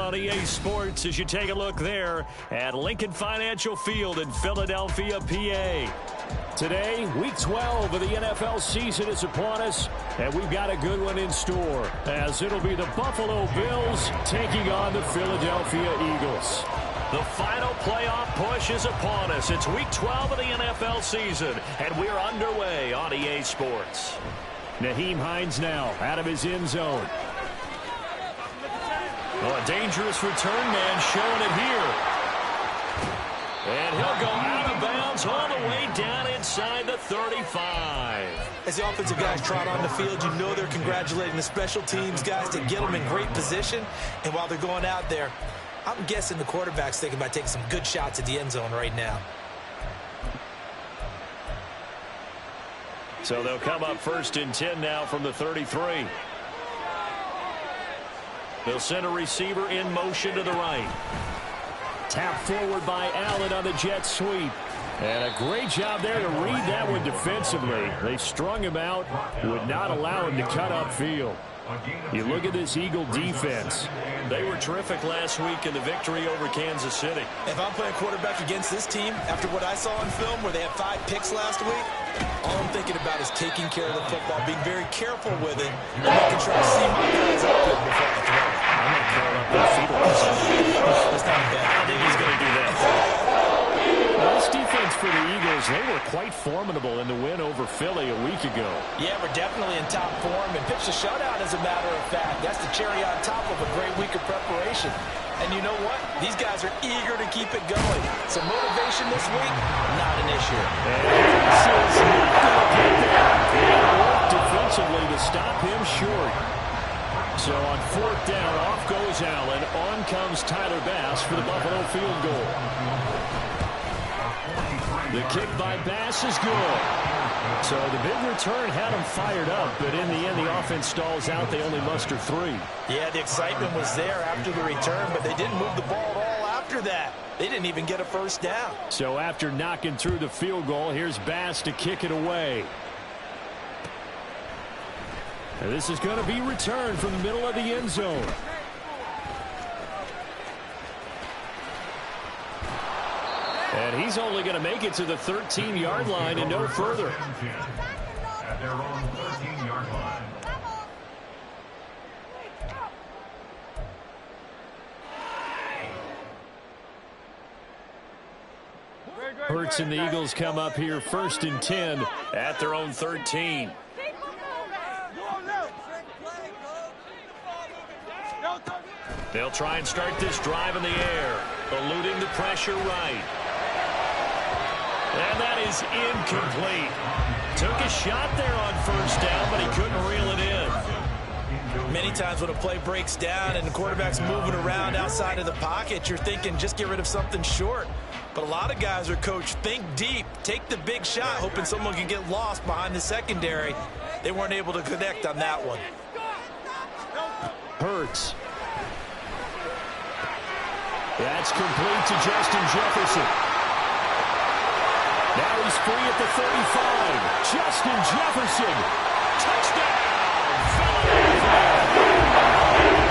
NFL on EA Sports as you take a look there at Lincoln Financial Field in Philadelphia, PA. Today, Week 12 of the NFL season is upon us, and we've got a good one in store, as it'll be the Buffalo Bills taking on the Philadelphia Eagles. The final playoff push is upon us. It's Week 12 of the NFL season, and we're underway on EA Sports. Nyheim Hines now out of his end zone. Oh, a dangerous return man showing it here. And he'll go out of bounds all the way down inside the 35. As the offensive guys trot on the field, you know they're congratulating the special teams guys to get them in great position. And while they're going out there, I'm guessing the quarterback's thinking about taking some good shots at the end zone right now. So they'll come up 1st and 10 now from the 33. They'll send a receiver in motion to the right. Tapped forward by Allen on the jet sweep. And a great job there to read that one defensively. They strung him out, would not allow him to cut upfield. You look at this Eagle defense. They were terrific last week in the victory over Kansas City. If I'm playing quarterback against this team, after what I saw in film where they had 5 picks last week, all I'm thinking about is taking care of the football, being very careful with it, and making sure I see my guys open before I throw it. I'm not throwing up that fetal position. That's not bad. I think he's going to do that. Well, this defense for the Eagles, they were quite formidable in the win over Philly a week ago. Yeah, we're definitely in top form and pitched a shutout, as a matter of fact. That's the cherry on top of a great week of preparation. And you know what? These guys are eager to keep it going. So motivation this week, not an issue. And this is not going to get there. And work defensively to stop him short. So on 4th down, off goes Allen. On comes Tyler Bass for the Buffalo field goal. The kick by Bass is good. So the big return had them fired up, but in the end, the offense stalls out. They only muster 3. Yeah, the excitement was there after the return, but they didn't move the ball at all after that. They didn't even get a 1st down. So after knocking through the field goal, here's Bass to kick it away. And this is going to be returned from the middle of the end zone. And he's only going to make it to the 13-yard line and no further. At their own 13-yard line. Hurts and the Eagles come up here 1st and 10 at their own 13. They'll try and start this drive in the air, eluding the pressure right. And that is incomplete. Took a shot there on 1st down, but he couldn't reel it in. Many times when a play breaks down and the quarterback's moving around outside of the pocket, you're thinking just get rid of something short. But a lot of guys are coached, think deep, take the big shot, hoping someone can get lost behind the secondary. They weren't able to connect on that one. Hurts. That's complete to Justin Jefferson. Now he's free at the 35. Justin Jefferson. Touchdown.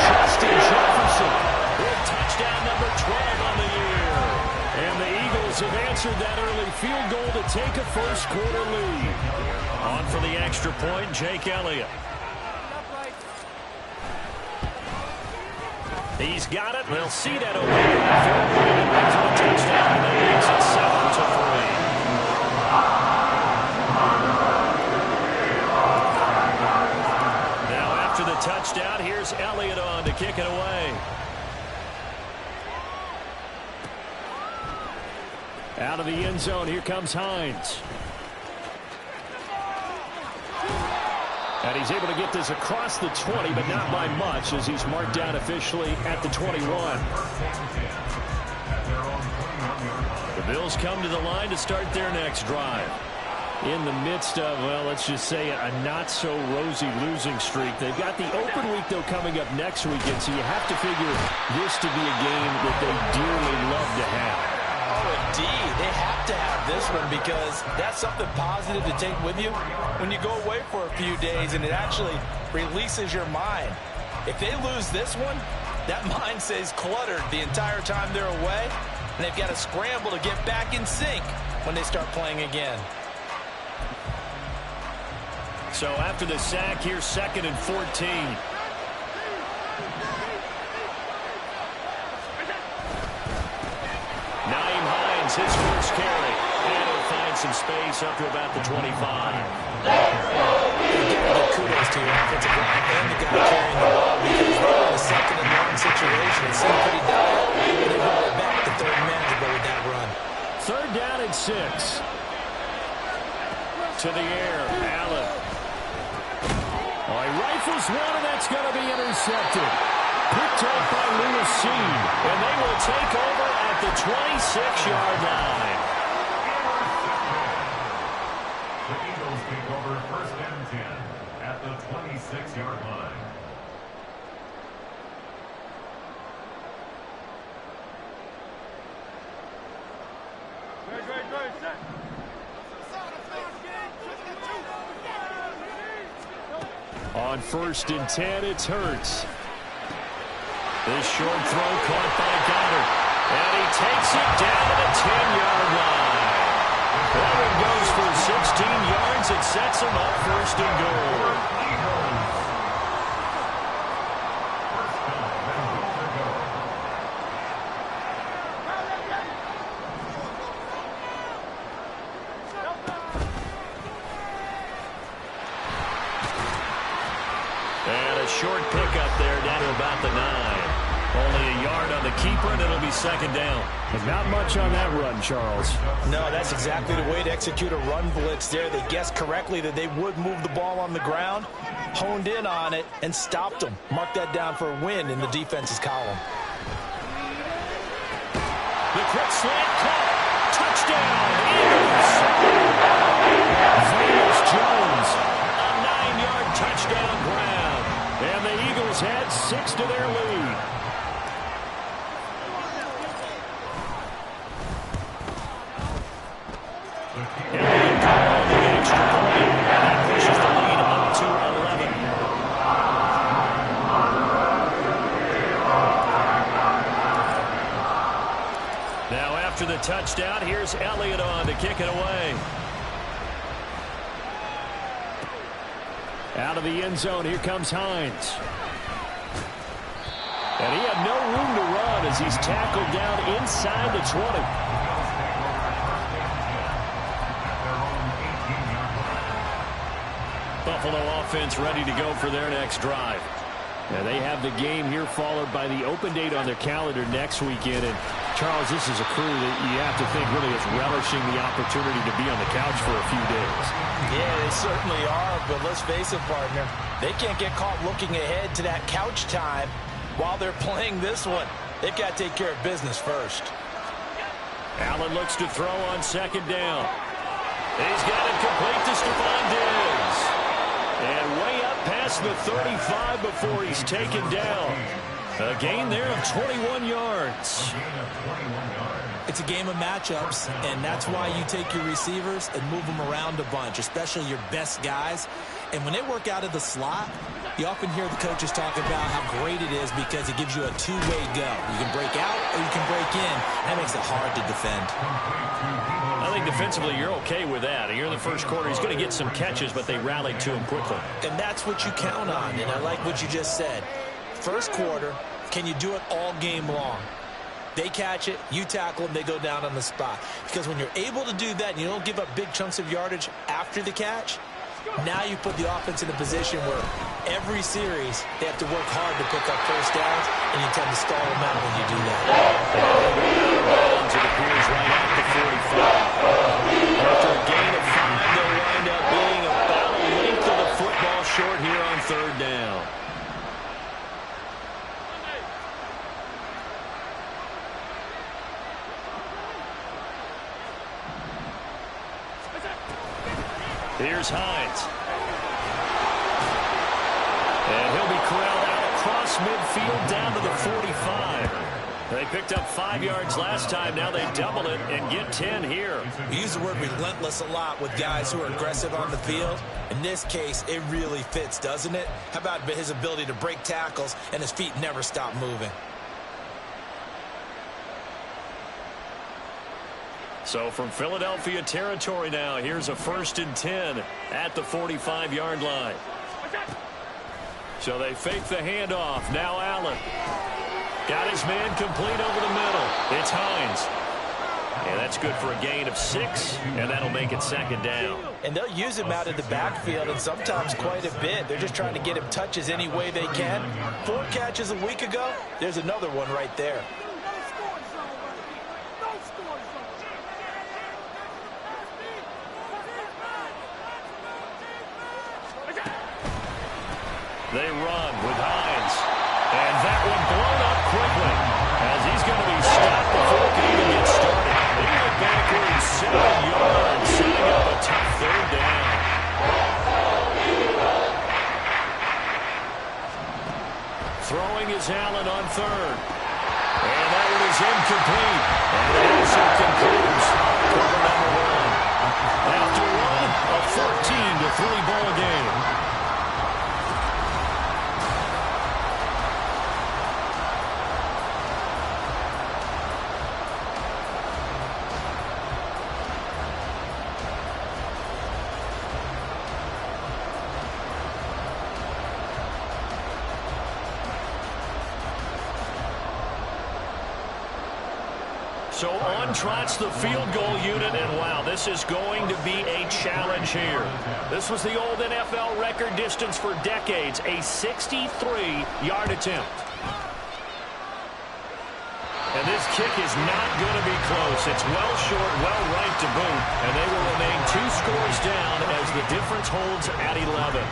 Justin Jefferson with touchdown number 12 on the year. And the Eagles have answered that early field goal to take a 1st quarter lead. On for the extra point, Jake Elliott. He's got it. They'll see that over to the touchdown. It's at 7-3. Now after the touchdown, here's Elliott on to kick it away. Out of the end zone, here comes Hines. And he's able to get this across the 20, but not by much, as he's marked down officially at the 21. The Bills come to the line to start their next drive. In the midst of, well, let's just say a not-so-rosy losing streak. They've got the open week, though, coming up next weekend, so you have to figure this to be a game that they dearly love to have. Oh, indeed. They have to have this one because that's something positive to take with you when you go away for a few days, and it actually releases your mind. If they lose this one, That mind stays cluttered the entire time they're away, and they've got to scramble to get back in sync when they start playing again. So after the sack, here's 2nd and 14. Nyheim Hines, his first carry. And he'll find some space up to about the 25. Kudos to your offensive line and the guy carrying the ball because they were in a 2nd and long situation. It seemed pretty dire, and they rolled it back to 3rd and manageable with that run. 3rd down and 6. To the air, Allen. Oh, he rifles one, and that's going to be intercepted. Picked up by Lewis Cine, and they will take over at the 26-yard line. The Eagles take over 1st and 10 at the 26-yard line. On 1st and 10, it's Hurts. This short throw caught by Goddard. And he takes it down to the 10-yard line. That one goes for 16 yards. It sets him up 1st and goal. And a short pickup there down to about the 9. Only a yard on the keeper, and it'll be 2nd down. But not much on that run, Charles. No, that's exactly the way to execute a run blitz there. They guessed correctly that they would move the ball on the ground, honed in on it, and stopped them. Mark that down for a win in the defense's column. The quick slant caught. Touchdown, Eagles. Velus Jones, a 9-yard touchdown grab. And the Eagles add 6 to their lead. And they call on the extra point. And that pushes the lead up to 11. Now after the touchdown, here's Elliott on to kick it away. Out of the end zone, here comes Hines. And he had no room to run as he's tackled down inside the 20. Buffalo offense ready to go for their next drive. Now they have the game here followed by the open date on their calendar next weekend. And Charles, this is a crew that you have to think really is relishing the opportunity to be on the couch for a few days. Yeah, they certainly are, but let's face it, partner. They can't get caught looking ahead to that couch time while they're playing this one. They've got to take care of business first. Allen looks to throw on 2nd down. He's got it complete to Stephon Diggs. And way up past the 35 before he's taken down. A gain there of 21 yards. It's a game of matchups, and that's why you take your receivers and move them around a bunch, especially your best guys. And when they work out of the slot, you often hear the coaches talk about how great it is because it gives you a two-way go. You can break out or you can break in. That makes it hard to defend. I think defensively you're okay with that. Here in the first quarter, he's going to get some catches, but they rallied to him quickly. And that's what you count on, and I like what you just said. First quarter, can you do it all game long? They catch it, you tackle them, they go down on the spot. Because when you're able to do that and you don't give up big chunks of yardage after the catch, now you put the offense in a position where every series they have to work hard to pick up first downs, and you tend to stall them out when you do that. It appears right at the 45. After a gain of 5, they'll wind up being about a length of the football short here on 3rd down. Here's Hines. And he'll be corralled out across midfield down to the 45. They picked up 5 yards last time. Now they double it and get 10 here. We use the word relentless a lot with guys who are aggressive on the field. In this case, it really fits, doesn't it? How about his ability to break tackles and his feet never stop moving? So from Philadelphia territory now, here's a 1st and 10 at the 45-yard line. So they fake the handoff. Now Allen. Got his man complete over the middle. It's Hines. And that's good for a gain of 6, and that'll make it 2nd down. And they'll use him out of the backfield, and sometimes quite a bit. They're just trying to get him touches any way they can. 4 catches a week ago. There's another one right there. They run with Hines. And that one blown up quickly as he's going to be stopped before it can even get started. They went backwards 7 yards, setting up a tough 3rd down. Throwing is Allen on 3rd. And that one is incomplete. And it also concludes quarter number 1. After one, a 14-3 ball game. So on trots the field goal unit, and wow, this is going to be a challenge here. This was the old NFL record distance for decades, a 63-yard attempt. And this kick is not going to be close. It's well short, well right to boot, and they will remain 2 scores down as the difference holds at 11.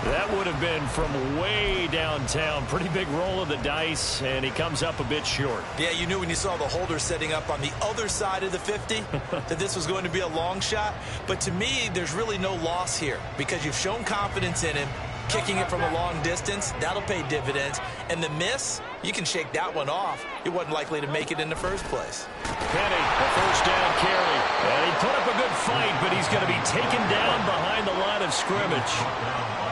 That would have been from way downtown. Pretty big roll of the dice, and he comes up a bit short. Yeah, you knew when you saw the holder setting up on the other side of the 50 that this was going to be a long shot. But to me, there's really no loss here because you've shown confidence in him. Kicking it from a long distance, that'll pay dividends. And the miss, you can shake that one off. It wasn't likely to make it in the first place. Penny, a 1st down carry. And he put up a good fight, but he's going to be taken down behind the line of scrimmage.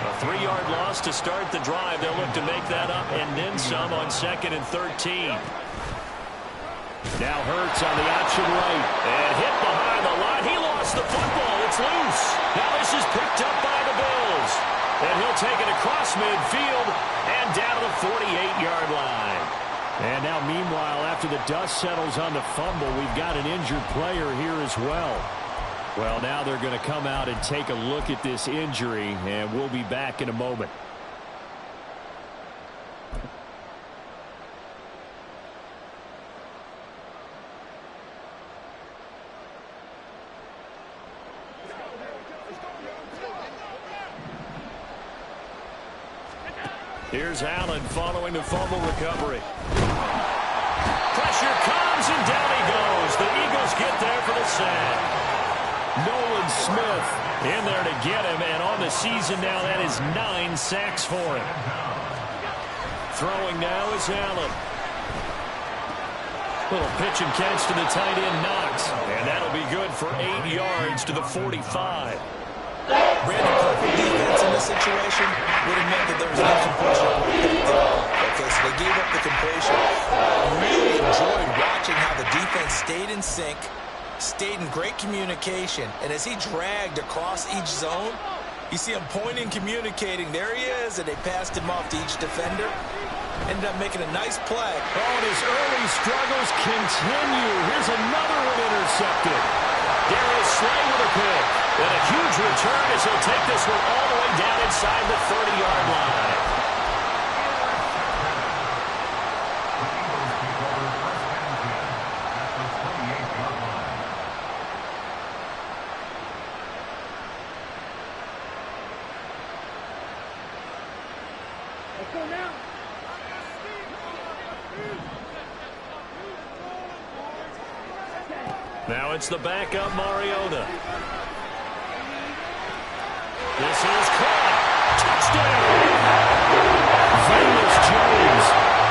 A 3-yard loss to start the drive. They'll look to make that up and then some on 2nd and 13. Now Hurts on the option right. And hit behind the line. He lost the football. It's loose. Now this is picked up by the Bills. And he'll take it across midfield and down to the 48-yard line. And now, meanwhile, after the dust settles on the fumble, we've got an injured player here as well. Well, now they're going to come out and take a look at this injury, and we'll be back in a moment. Here's Allen following the fumble recovery. Pressure comes, and down he goes. The Eagles get there for the sack. Nolan Smith in there to get him, and on the season now, that is 9 sacks for him. Throwing now is Allen. Little pitch and catch to the tight end, Knox. And that'll be good for 8 yards to the 45. Brandon, perfect defense in this situation would have meant that there was no completion. Okay, so they gave up the completion. I really enjoyed watching how the defense stayed in sync, stayed in great communication, and as he dragged across each zone, you see him pointing, communicating. There he is, and they passed him off to each defender. Ended up making a nice play. Oh, and his early struggles continue. Here's another one intercepted. Darius Slay with a pick. And a huge return as he'll take this one all the way down inside the 30-yard line. Now it's the backup Mariota. This is caught. Touchdown! Velus Jones.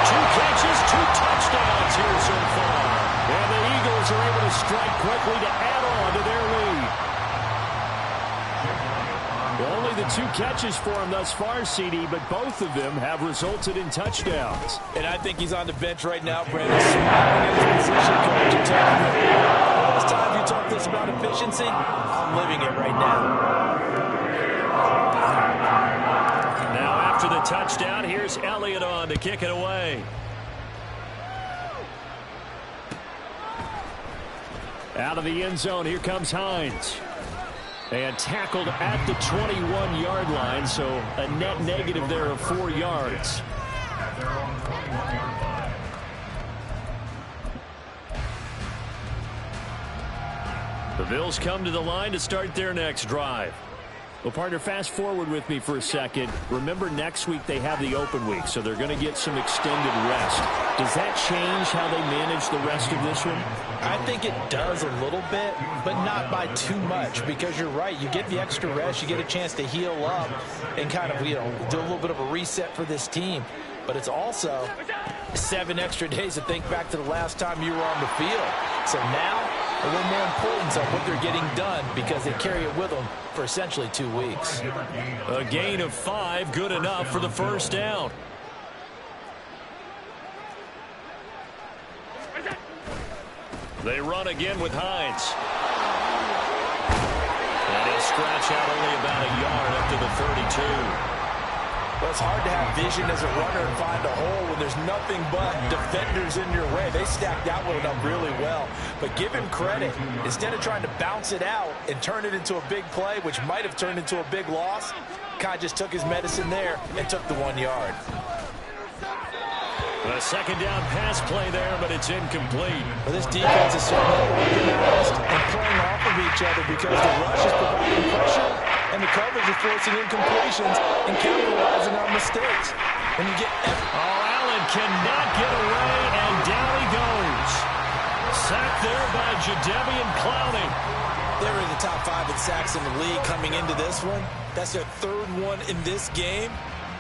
2 catches, 2 touchdowns here quickly to add on to their lead. Only the 2 catches for him thus far, CD, but both of them have resulted in touchdowns. And I think he's on the bench right now, Brandon, smiling at his position coach and telling him, last time you talked this about efficiency, I'm living it right now. Now after the touchdown, here's Elliott on to kick it away. Out of the end zone, here comes Hines. And tackled at the 21-yard line, so a net negative there of 4 yards. At their own 21-yard line. The Bills come to the line to start their next drive. Well, partner, fast forward with me for a second. Remember, next week they have the open week, so they're going to get some extended rest. Does that change how they manage the rest of this one? I think it does a little bit, but not by too much, because you're right. You get the extra rest. You get a chance to heal up and kind of, do a little bit of a reset for this team. But it's also 7 extra days to think back to the last time you were on the field. So now, a little more importance on what they're getting done because they carry it with them for essentially 2 weeks. A gain of 5, good enough for the first down. They run again with Hines. And he'll scratch out only about a yard up to the 32. Well, it's hard to have vision as a runner and find a hole when there's nothing but defenders in your way. They stacked that one up really well. But give him credit. Instead of trying to bounce it out and turn it into a big play, which might have turned into a big loss, kind of just took his medicine there and took the 1 yard. A second down pass play there, but it's incomplete. Well, this defense is certainly organized and playing off of each other because the rush is providing pressure and the coverage is forcing incompletions and capitalizing on mistakes. And you get... Allen cannot get away, and down he goes. Sacked there by Jadeveon Clowney. They were in the top 5 in sacks in the league coming into this one. That's their 3rd one in this game.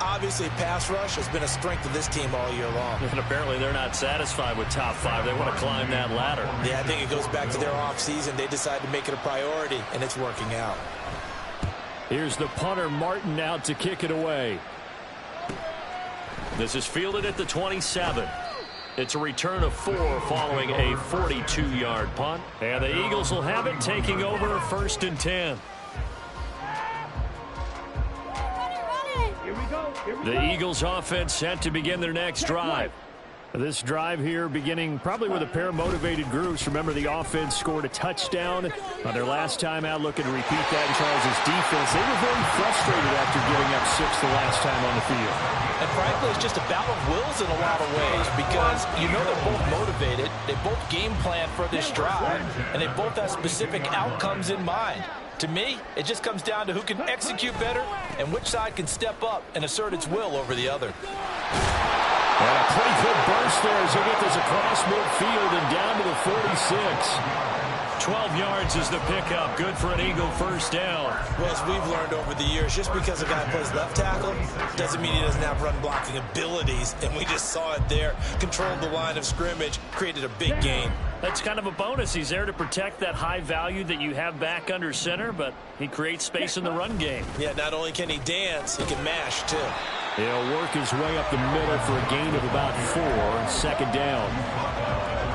Obviously, pass rush has been a strength of this team all year long. And apparently they're not satisfied with top 5. They want to climb that ladder. Yeah, I think it goes back to their offseason. They decided to make it a priority, and it's working out. Here's the punter, Martin, out to kick it away. This is fielded at the 27. It's a return of 4 following a 42-yard punt. And the Eagles will have it, taking over 1st and 10. The Eagles offense set to begin their next drive. This drive here beginning probably with a pair of motivated groups. Remember, the offense scored a touchdown on their last time out, looking to repeat that in Charles' defense. They were very frustrated after giving up 6 the last time on the field. And frankly, it's just a battle of wills in a lot of ways because they're both motivated. They both game plan for this drive, and they both have specific outcomes in mind. To me, it just comes down to who can execute better and which side can step up and assert its will over the other. And a pretty good burst there as they get this across midfield and down to the 46. 12 yards is the pickup. Good for an Eagle first down. Well, as we've learned over the years, just because a guy plays left tackle doesn't mean he doesn't have run blocking abilities. And we just saw it there. Controlled the line of scrimmage, created a big gain. That's kind of a bonus. He's there to protect that high value that you have back under center, but he creates space in the run game. Yeah, not only can he dance, he can mash, too. He'll work his way up the middle for a gain of about 4, second down.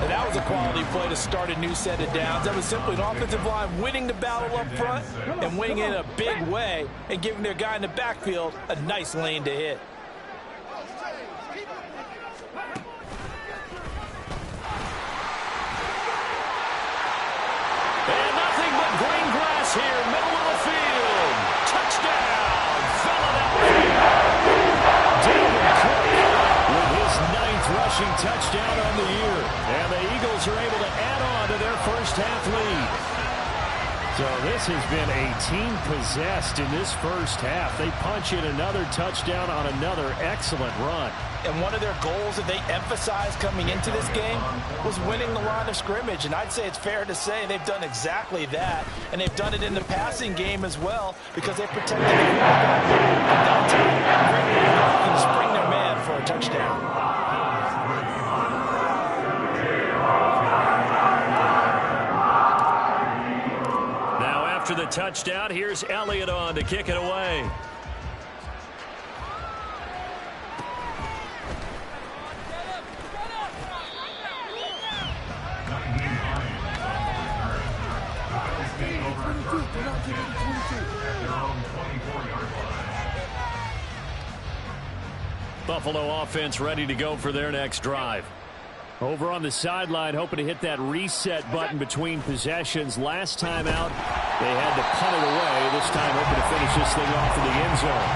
And that was a quality play to start a new set of downs. That was simply an offensive line winning the battle up front and winning in a big way and giving their guy in the backfield a nice lane to hit. And nothing but green grass here, middle of the field. Touchdown, Philadelphia. Dalvin Cook with his 9th rushing touchdown on the year. And the Eagles are able to add on to their first half lead. So this has been a team possessed in this first half. They punch in another touchdown on another excellent run. And one of their goals that they emphasized coming into this game was winning the line of scrimmage. And I'd say it's fair to say they've done exactly that. And they've done it in the passing game as well because they've protected the quarterback. At that time, going to spring their man for a touchdown. touchdown. Here's Elliott on to kick it away. Buffalo offense ready to go for their next drive. Over on the sideline, hoping to hit that reset button between possessions. Last time out, they had to punt it away. This time, hoping to finish this thing off in the end zone.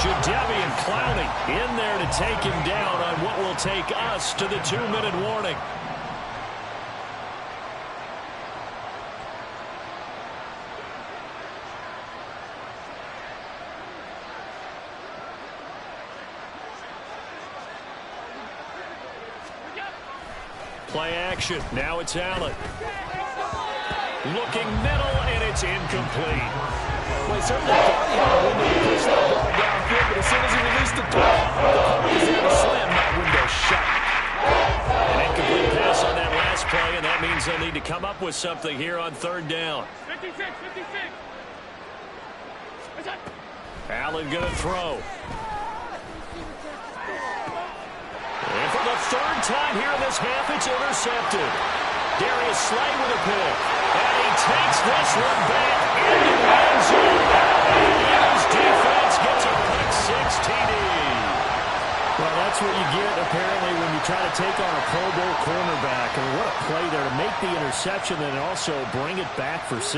Jadeveon Clowney in there to take him down on what will take us to the 2-minute warning. Play action. Now it's Allen. Looking middle, and it's incomplete. Well, he certainly thought he had a window to push that ball downfield, but as soon as he released the throw, the punt was there to slam that window shut. An incomplete pass on that last play, and that means they'll need to come up with something here on third down. 56. Allen going to throw. And for the third time here in this half, it's intercepted. Darius Slay with a pick. And he takes this one back into the end zone. And his defense gets a pick 6 TD. Well, that's what you get, apparently, when you try to take on a Pro Bowl cornerback. I mean, what a play there to make the interception and also bring it back for 6.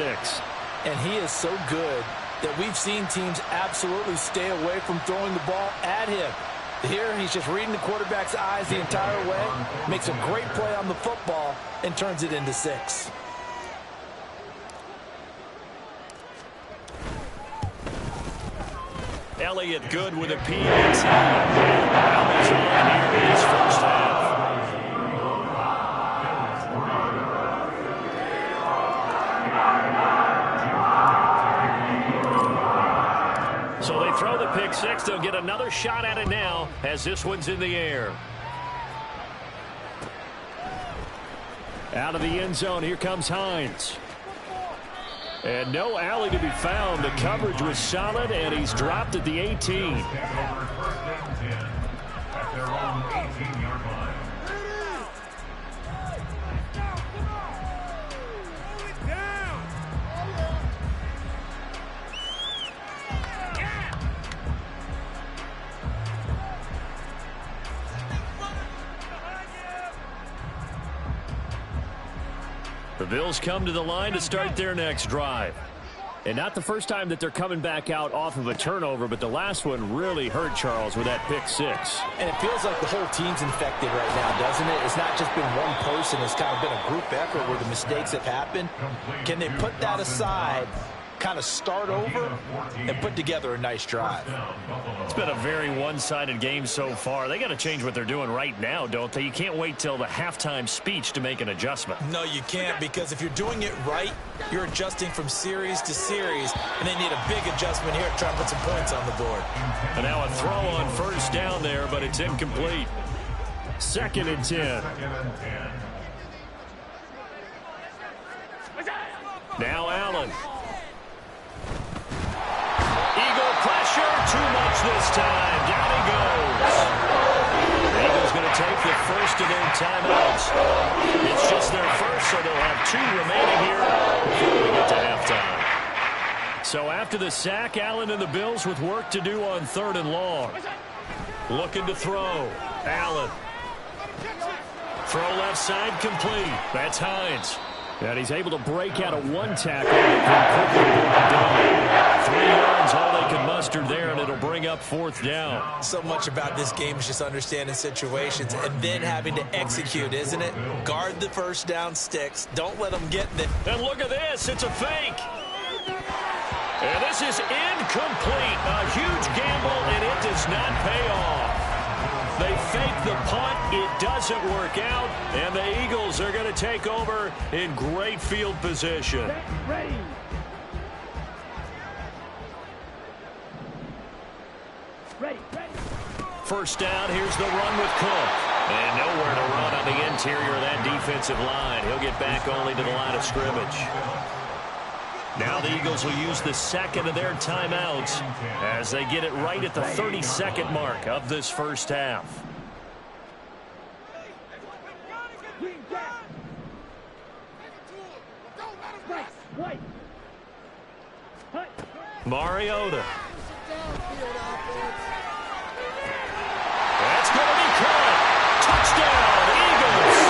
And he is so good that we've seen teams absolutely stay away from throwing the ball at him. Here, he's just reading the quarterback's eyes the entire way, makes a great play on the football, and turns it into 6. Elliott good with a PAT. Allen's on here in his first half. So they throw the pick 6. They'll get another shot at it now as this one's in the air. Out of the end zone, here comes Hines. And no alley to be found. The coverage was solid, and he's dropped at the 18. First down 10 at their own 18-yard line. The Bills come to the line to start their next drive. And not the first time that they're coming back out off of a turnover, but the last one really hurt Charles with that pick 6. And it feels like the whole team's infected right now, doesn't it? It's not just been one person. It's kind of been a group effort where the mistakes have happened. Can they put that aside, kind of start over, and put together a nice drive? It's been a very one-sided game so far. They got to change what they're doing right now, don't they? You can't wait till the halftime speech to make an adjustment. No, you can't, because if you're doing it right, you're adjusting from series to series, and they need a big adjustment here to try and put some points on the board. And now a throw on first down there, but it's incomplete. 2nd and 10. Now Allen. Eagle pressure, too much this time. Down he goes. The Eagles going to take the first of their timeouts. It's just their first, so they'll have 2 remaining here before we get to halftime. So after the sack, Allen and the Bills with work to do on 3rd and long. Looking to throw. Allen. Throw left side complete. That's Hines. And he's able to break out of 1 tackle and quickly brought it down. 3 yards, all they can muster there, and it'll bring up 4th down. So much about this game is just understanding situations and then having to execute, isn't it? Guard the first down sticks. Don't let them get there. And look at this. It's a fake. And this is incomplete. A huge gamble, and it does not pay off. They fake the punt. It doesn't work out, and the Eagles are going to take over in great field position. Ready. First down, here's the run with Cook. And nowhere to run on the interior of that defensive line. He'll get back only to the line of scrimmage. Now the Eagles will use the second of their timeouts as they get it right at the 32nd mark of this first half. Mariota. That's going to be caught. Touchdown, Eagles.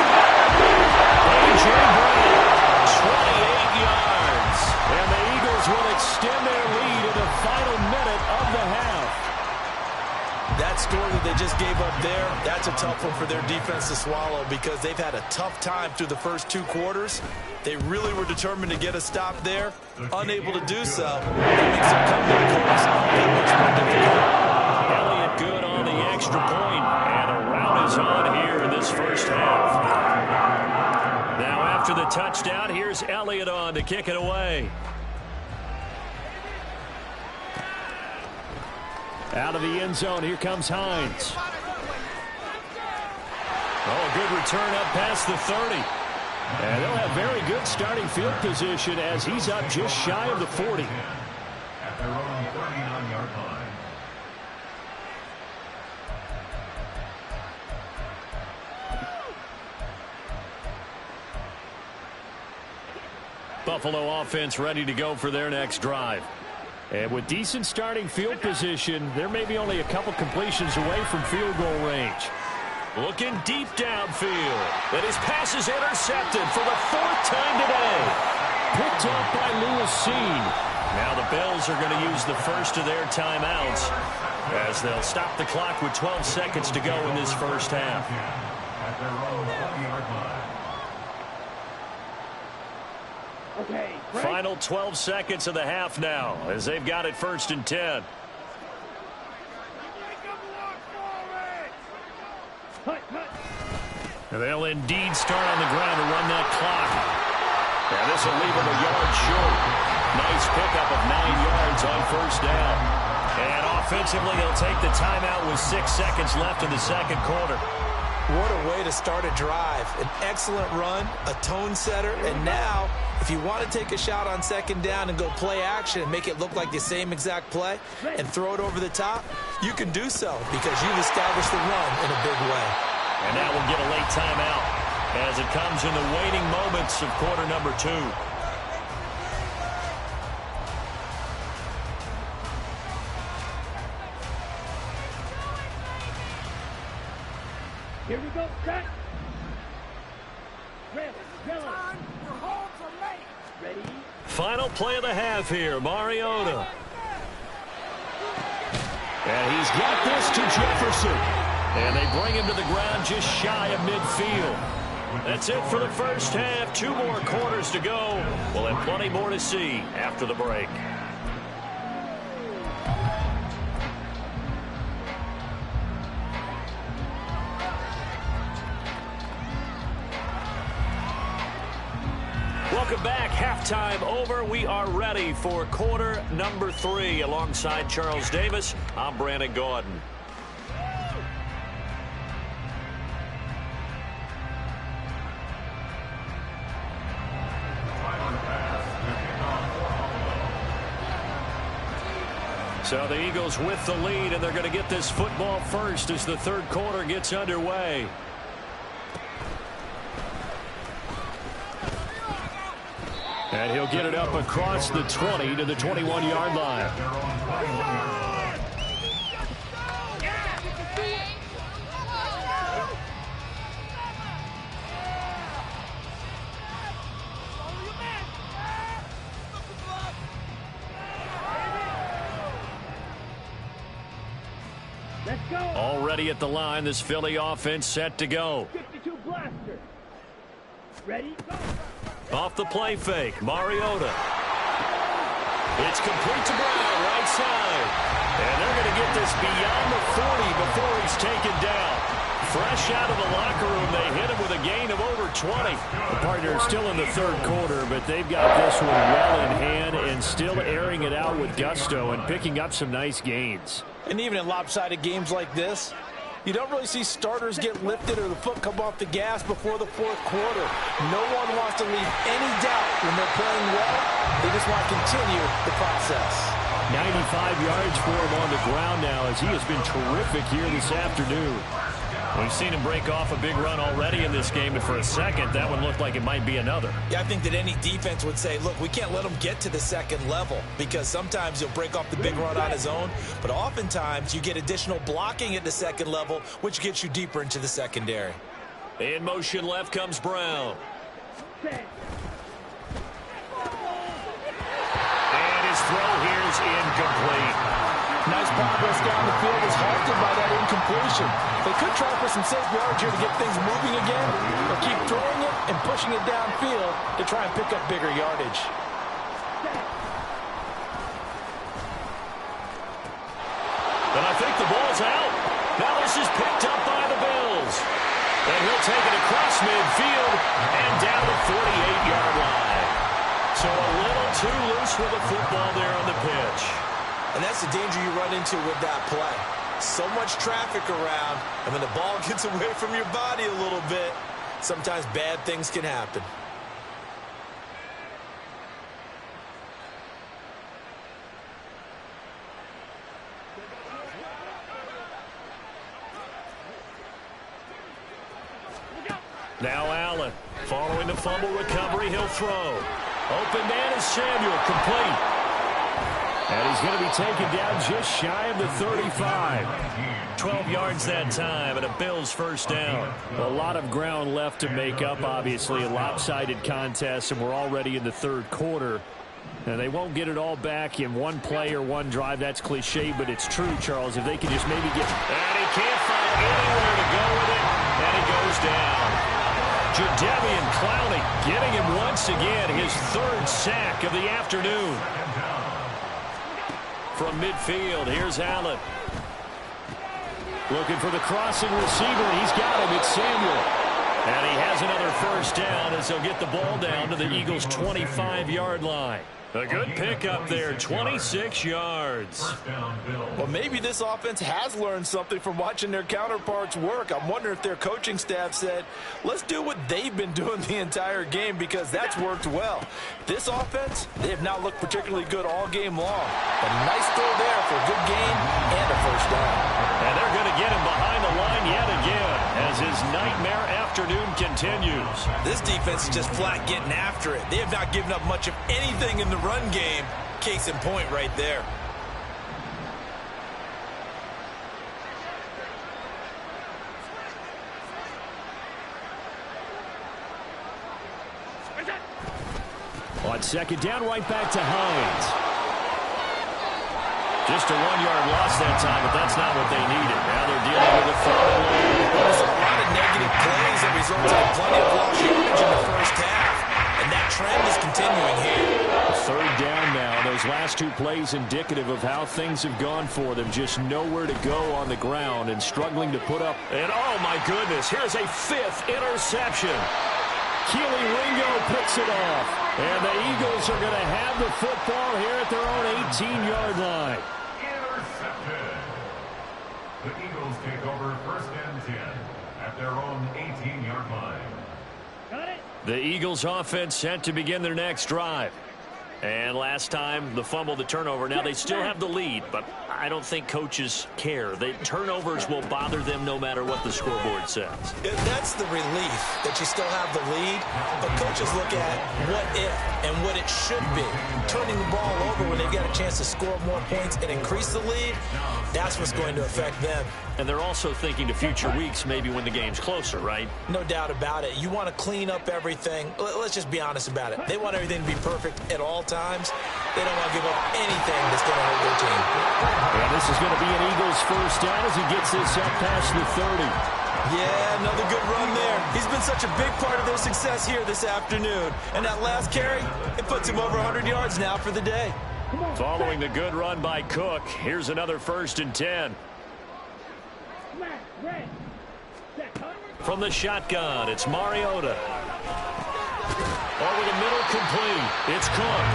A.J. Brown, 28 yards. And the Eagles will extend their lead in the final minute of the half. That score that they just gave up there, that's a tough one for their defense to swallow because they've had a tough time through the first 2 quarters. They really were determined to get a stop there. Unable to do so. It makes their comeback hopes that much more difficult. Elliott good on the extra point, and a rout is on here in this first half. Now after the touchdown, here's Elliott on to kick it away. Out of the end zone, here comes Hines. Oh, a good return up past the 30. And they'll have very good starting field position as he's up just shy of the 40. At their own 39-yard line. Buffalo offense ready to go for their next drive. And with decent starting field position, there may be only a couple completions away from field goal range. Looking deep downfield. And his pass is intercepted for the 4th time today. Picked up by Lewis Cine. Now the Bills are going to use the first of their timeouts as they'll stop the clock with 12 seconds to go in this first half. At their own 20-yard line. Okay. Final 12 seconds of the half now as they've got it 1st and 10. And they'll indeed start on the ground to run that clock. And this will leave them a yard short. Nice pickup of 9 yards on 1st down. And offensively, they'll take the timeout with 6 seconds left in the 2nd quarter. What a way to start a drive. An excellent run, a tone setter, and now, if you want to take a shot on 2nd down and go play action and make it look like the same exact play and throw it over the top, you can do so because you've established the run in a big way. And now we'll get a late timeout as it comes in the waning moments of quarter number 2. Here we go, set. Ready? Final play of the half here, Mariota. And he's got this to Jefferson. And they bring him to the ground just shy of midfield. That's it for the first half. 2 more quarters to go. We'll have plenty more to see after the break. Welcome back. Halftime over. We are ready for quarter number 3. Alongside Charles Davis, I'm Brandon Gaudin. So the Eagles with the lead, and they're going to get this football first as the 3rd quarter gets underway. And he'll get it up across the 20 to the 21-yard line. Already at the line, this Philly offense set to go. 52 blaster. Ready? Go. Off the play fake, Mariota. It's complete to Brown, right side. And they're going to get this beyond the 40 before he's taken down. Fresh out of the locker room, they hit him with a gain of over 20. The partner is still in the 3rd quarter, but they've got this one well in hand and still airing it out with gusto and picking up some nice gains. And even in lopsided games like this, You don't really see starters get lifted or the foot come off the gas before the fourth quarter. No one wants to leave any doubt when they're playing well. They just want to continue the process. 95 yards for him on the ground now as he has been terrific here this afternoon. We've seen him break off a big run already in this game, and for a second, that one looked like it might be another. Yeah, I think that any defense would say, look, we can't let him get to the second level because sometimes he'll break off the big run on his own, but oftentimes you get additional blocking at the second level, which gets you deeper into the secondary. In motion left comes Brown. And his throw here is incomplete. Nice progress down the field was halted by that incompletion. They could try for some safe yards here to get things moving again, or keep throwing it and pushing it downfield to try and pick up bigger yardage. And I think the ball's out. Now this is picked up by the Bills. And he'll take it across midfield and down the 48-yard line. So a little too loose with the football there on the pitch. And that's the danger you run into with that play. So much traffic around, and when the ball gets away from your body a little bit, sometimes bad things can happen. Now Allen, following the fumble recovery, he'll throw. Open man is Samuel, complete. And he's going to be taken down just shy of the 35. 12 yards that time, and a Bills first down. A lot of ground left to make up, obviously. A lopsided contest, and we're already in the third quarter. And they won't get it all back in one play or one drive. That's cliche, but it's true, Charles. If they can just maybe get... And he can't find anywhere to go with it, and he goes down. Jadeveon Clowney getting him once again, his third sack of the afternoon. From midfield, here's Allen. Looking for the crossing receiver. He's got him. It's Samuel. And he has another first down as they'll get the ball down to the Eagles' 25-yard line. A good pickup there, 26 yards. Well, maybe this offense has learned something from watching their counterparts work. I'm wondering if their coaching staff said, let's do what they've been doing the entire game because that's worked well. This offense, they have not looked particularly good all game long. A nice throw there for a good gain and a first down. And they're going to get him behind the line yet again as his nightmare afternoon continues. This defense is just flat getting after it. They have not given up much of anything in the run game. Case in point right there. On second down, right back to Hines. Just a 1-yard loss that time, but that's not what they needed. Now they're dealing with a third and long. There's a lot of negative plays that resulted in plenty of lost yardage in the first half, and that trend is continuing here. Third down now. Those last two plays indicative of how things have gone for them. Just nowhere to go on the ground and struggling to put up. And oh my goodness, here's a fifth interception. Keely Ringo picks it off. And the Eagles are going to have the football here at their own 18-yard line. Intercepted. The Eagles take over first and 10 at their own 18-yard line. The Eagles offense set to begin their next drive. And last time, the fumble, the turnover. Now, they still have the lead, but I don't think coaches care. The turnovers will bother them no matter what the scoreboard says. That's the relief that you still have the lead, but coaches look at what if and what it should be. Turning the ball over when they've got a chance to score more points and increase the lead, that's what's going to affect them. And they're also thinking to future weeks, maybe when the game's closer, right? No doubt about it. You want to clean up everything. Let's just be honest about it. They want everything to be perfect at all times. They don't want to give up anything that's going to hurt their team. And this is going to be an Eagles first down as he gets this up past the 30. Yeah, another good run there. He's been such a big part of their success here this afternoon. And that last carry, it puts him over 100 yards now for the day. Following the good run by Cook, here's another first and 10. From the shotgun, it's Mariota. Over the middle, complete. It's Cook.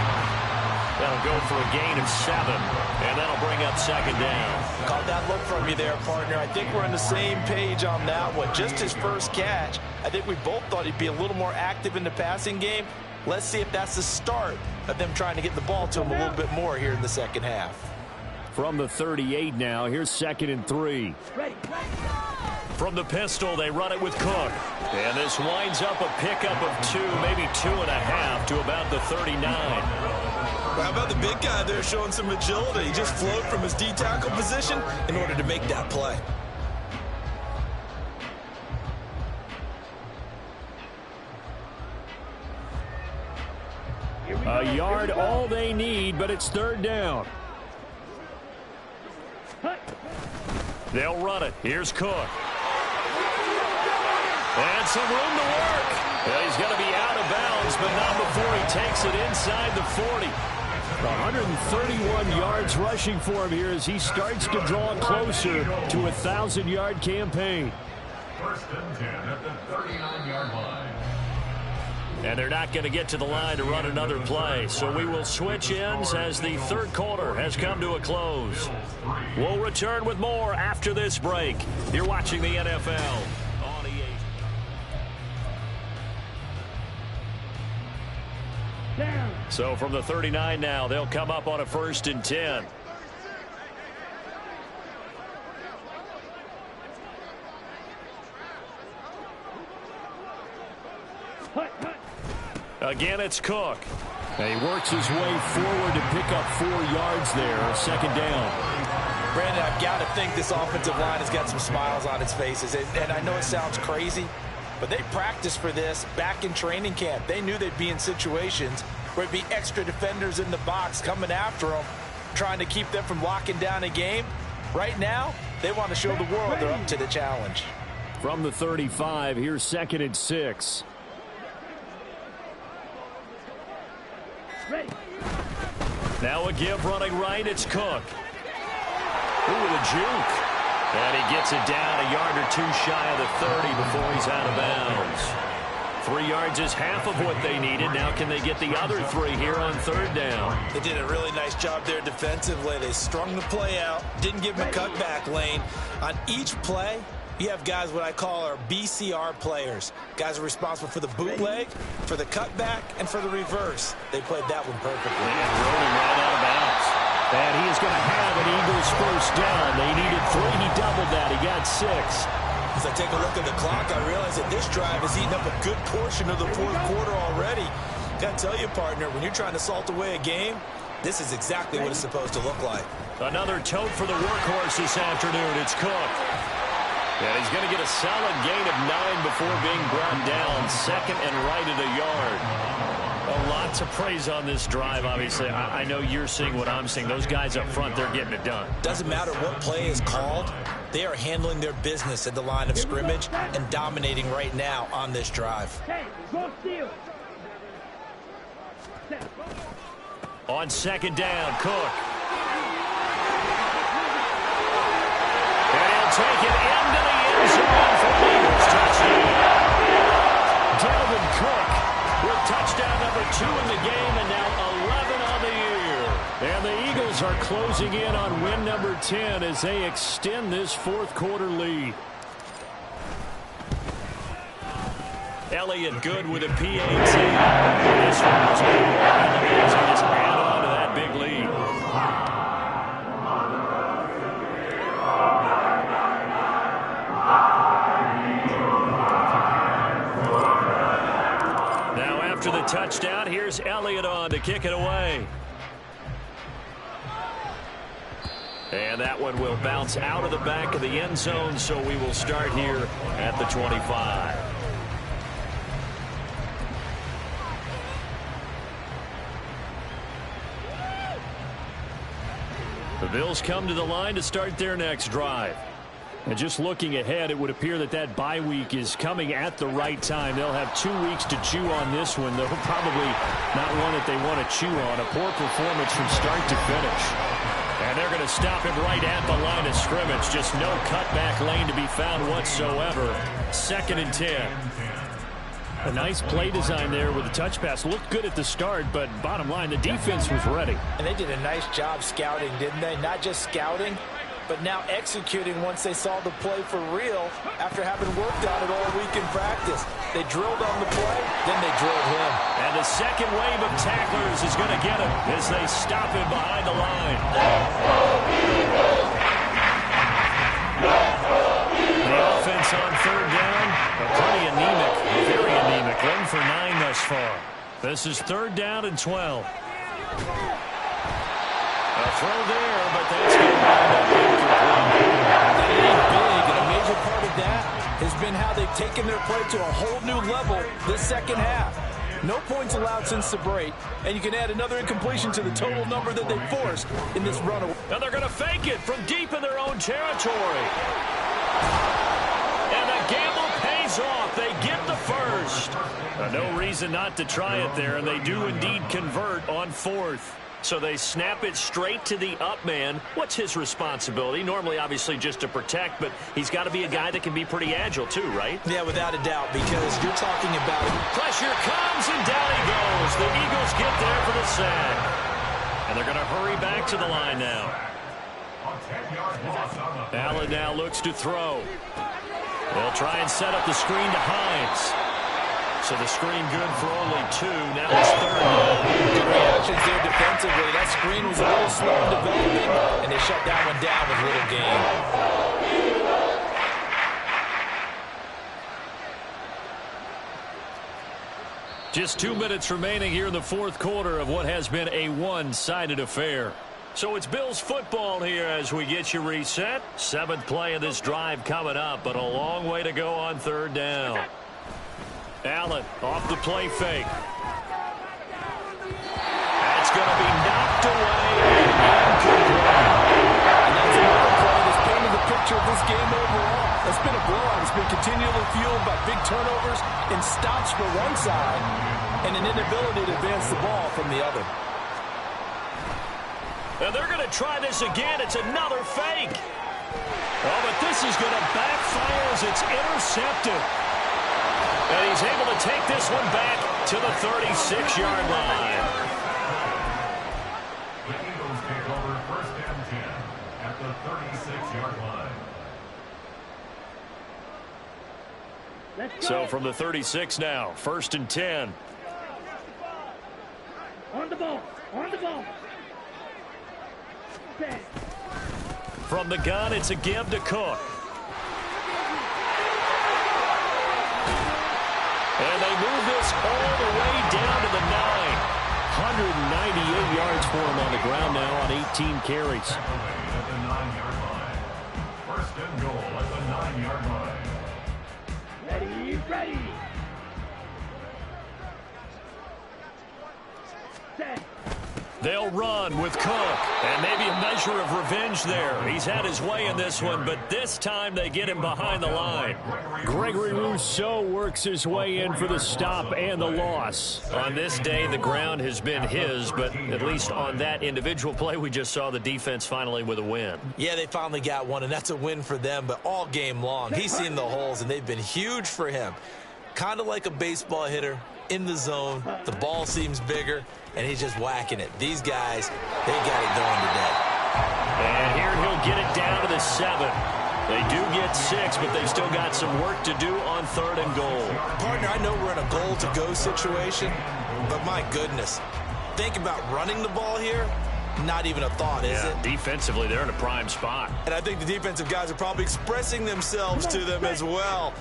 That'll go for a gain of 7, and that'll bring up second down. Caught that look from you there, partner. I think we're on the same page on that one. Just his first catch. I think we both thought he'd be a little more active in the passing game. Let's see if that's the start of them trying to get the ball to him a little bit more here in the second half. From the 38 now, here's 2nd and 3. From the pistol, they run it with Cook. And this winds up a pickup of 2, maybe 2.5 to about the 39. How about the big guy there showing some agility? He just flowed from his D-tackle position in order to make that play. A yard all they need, but it's 3rd down. They'll run it. Here's Cook. And some room to work. Well, he's going to be out of bounds, but not before he takes it inside the 40. 131 yards rushing for him here as he starts to draw closer to a 1,000-yard campaign. 1st and 10 at the 39-yard line. And they're not going to get to the line to run another play. So we will switch ends as the 3rd quarter has come to a close. We'll return with more after this break. You're watching the NFL on EA. So from the 39 now, they'll come up on a 1st and 10. Again, it's Cook. He works his way forward to pick up 4 yards there. 2nd down. Brandon, I've got to think this offensive line has got some smiles on its faces. And I know it sounds crazy, but they practiced for this back in training camp. They knew they'd be in situations where it'd be extra defenders in the box coming after them, trying to keep them from locking down a game. Right now, they want to show the world they're up to the challenge. From the 35, here's 2nd and 6. Now a give running right, it's Cook. Ooh, the juke. And he gets it down a yard or 2 shy of the 30 before he's out of bounds. 3 yards is half of what they needed. Now can they get the other 3 here on 3rd down? They did a really nice job there defensively. They strung the play out, didn't give him a cutback lane. On each play, you have guys what I call our BCR players. Guys are responsible for the bootleg, for the cutback, and for the reverse. They played that one perfectly. And rolling right out of bounds. And he is going to have an Eagles 1st down. They needed 3. He doubled that. He got 6. As I take a look at the clock, I realize that this drive has eaten up a good portion of the 4th quarter already. Got to tell you, partner, when you're trying to salt away a game, this is exactly what it's supposed to look like. Another tote for the workhorse this afternoon. It's Cook. And he's going to get a solid gain of 9 before being brought down. 2nd and right at a yard. A lot to praise on this drive, obviously. I know you're seeing what I'm seeing. Those guys up front, they're getting it done. Doesn't matter what play is called. They are handling their business at the line of scrimmage and dominating right now on this drive. On 2nd down, Cook. And he'll take it into the end zone for the Eagles touchdown. Dalvin Cook with touchdown number 2 in the game and now 11 on the year. And the Eagles are closing in on win number 10 as they extend this 4th quarter lead. Elliott good with a PAT. This one was good. As he just add on to that big lead. Now after the touchdown, here's Elliott on to kick it away. And that one will bounce out of the back of the end zone, so we will start here at the 25. The Bills come to the line to start their next drive. And just looking ahead, it would appear that that bye week is coming at the right time. They'll have 2 weeks to chew on this one, though probably not one that they want to chew on. A poor performance from start to finish. And they're going to stop him right at the line of scrimmage. Just no cutback lane to be found whatsoever. 2nd and 10. A nice play design there with the touch pass. Looked good at the start, but bottom line, the defense was ready. And they did a nice job scouting, didn't they? Not just scouting, but now executing once they saw the play for real after having worked on it all week in practice. They drilled on the play, then they drilled him. And the second wave of tacklers is going to get him as they stop him behind the line. The offense on third down, but pretty anemic, very anemic. 1 for 9 thus far. This is 3rd down and 12. A throw there, but that's going to wind up incomplete. That ain't big, and a major part of that has been how they've taken their play to a whole new level this second half. No points allowed since the break, and you can add another incompletion to the total number that they forced in this runaway. And they're going to fake it from deep in their own territory. And the gamble pays off. They get the first. No reason not to try it there, and they do indeed convert on 4th. So they snap it straight to the up man. What's his responsibility? Normally, obviously, just to protect, but he's got to be a guy that can be pretty agile, too, right? Yeah, without a doubt, because you're talking about it. Pressure comes, and down he goes. The Eagles get there for the sack. And they're going to hurry back to the line now. Allen now looks to throw. They'll try and set up the screen to Hines. So the screen good for only 2. Now it's 3rd down. Good reactions there defensively. That screen was a little slow in developing, and they shut that one down with little gain. Just 2 minutes remaining here in the 4th quarter of what has been a one-sided affair. So it's Bills football here as we get you reset. 7th play of this drive coming up, but a long way to go on 3rd down. Allen off the play fake. That's going to be knocked away and incomplete. And that's another play that's painted the picture of this game overall. It's been a blowout. It's been continually fueled by big turnovers and stops for one side and an inability to advance the ball from the other. And they're going to try this again. It's another fake. Oh, but this is going to backfire as it's intercepted. And he's able to take this one back to the 36-yard line. The Eagles take over 1st and 10 at the 36-yard line. So from the 36 now, 1st and 10. On the ball. From the gun, it's a give to Cook. And they move this all the way down to the 9. 198 yards for him on the ground now on 18 carries. At the 9-yard line. 1st and goal at the 9-yard line. Ready. Set. They'll run with Cook, and maybe a measure of revenge there. He's had his way in this one, but this time they get him behind the line. Gregory Rousseau works his way in for the stop and the loss. On this day, the ground has been his, but at least on that individual play, we just saw the defense finally with a win. Yeah, they finally got one, and that's a win for them, but all game long, he's seen the holes, and they've been huge for him. Kind of like a baseball hitter in the zone. The ball seems bigger, and he's just whacking it. These guys, they got it going today. And here he'll get it down to the 7. They do get 6, but they've still got some work to do on 3rd and goal. Partner, I know we're in a goal-to-go situation, but my goodness, think about running the ball here. Not even a thought, is it? Defensively, they're in a prime spot. And I think the defensive guys are probably expressing themselves to them as well.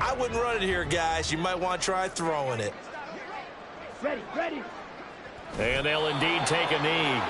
I wouldn't run it here, guys. You might want to try throwing it. Ready. And they'll indeed take a knee.